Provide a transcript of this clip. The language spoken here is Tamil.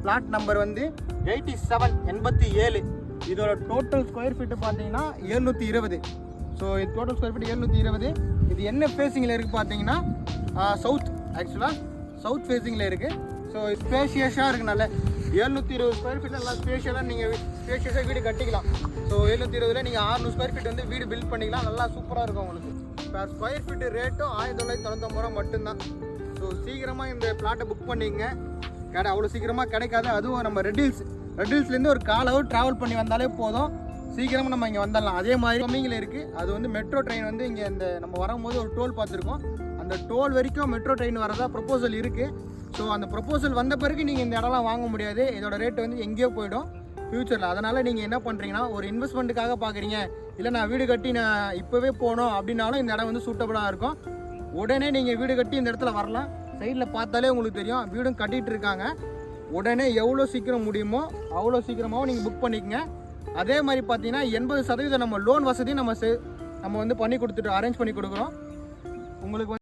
பிளாட் நம்பர் வந்து 87 இதோட டோட்டல் ஸ்கொயர் ஃபீட்டு பார்த்தீங்கன்னா 720. ஸோ இது டோட்டல் ஸ்கொயர் ஃபீட் 720. இது என்ன ஃபேஸிங்கில் இருக்குது பார்த்தீங்கன்னா சவுத், ஆக்சுவலாக சவுத் ஃபேஸிங்கில் இருக்குது. ஸோ ஸ்பேஷியஸாக இருக்குது. நல்ல 720 ஸ்கொயர் ஃபீட்டில் நல்லா ஸ்பேஷியஸாக நீங்கள் ஸ்பேஷியஸாக வீடு கட்டிக்கலாம். ஸோ 720 நீங்கள் 600 ஸ்கொயர் ஃபீட் வந்து வீடு பில்ட் பண்ணிக்கலாம். நல்லா சூப்பராக இருக்கும் உங்களுக்கு. இப்போ ஸ்கொயர் ஃபீட்டு ரேட்டும் 1999 ரூபா மட்டும்தான். ஸோ சீக்கிரமாக இந்த பிளாட்டை புக் பண்ணிக்கங்க. அவ்வளோ சீக்கிரமாக கிடைக்காது. அதுவும் நம்ம ரெட் ஹில்ஸ்லேருந்து ஒரு 1/4 hour ட்ராவல் பண்ணி வந்தாலே போதும். சீக்கிரமாக நம்ம இங்கே வந்துடலாம். அதே மாதிரி கம்மிங்கில் இருக்குது. அது வந்து மெட்ரோ ட்ரெயின் வந்து இங்கே இந்த நம்ம வரும்போது ஒரு டோல் பார்த்துருக்கோம். அந்த டோல் வரைக்கும் மெட்ரோ ட்ரெயின் வரதா ப்ரொப்போசல் இருக்குது. ஸோ அந்த ப்ரொப்போசல் வந்த பிறகு நீங்கள் இந்த இடம்லாம் வாங்க முடியாது. இதோட ரேட்டு வந்து எங்கேயோ போயிடும் ஃப்யூச்சரில். அதனால் நீங்கள் என்ன பண்ணுறீங்கன்னா, ஒரு இன்வெஸ்ட்மெண்ட்டுக்காக பார்க்குறீங்க, இல்லை நான் வீடு கட்டி நான் இப்போவே போகணும் அப்படின்னாலும் இந்த இடம் வந்து சூட்டபுளாக இருக்கும். உடனே நீங்கள் வீடு கட்டி இந்த இடத்துல வரலாம். சைடில் பார்த்தாலே உங்களுக்கு தெரியும், வீடும் கட்டிகிட்டு இருக்காங்க. உடனே எவ்வளோ சீக்கிரம் முடியுமோ அவ்வளோ சீக்கிரமாகவும் நீங்கள் புக் பண்ணிக்கங்க. அதே மாதிரி பார்த்தீங்கன்னா 80% நம்ம லோன் வசதியும் நம்ம வந்து பண்ணி கொடுத்துட்டு அரேஞ்ச் பண்ணி கொடுக்குறோம் உங்களுக்கு.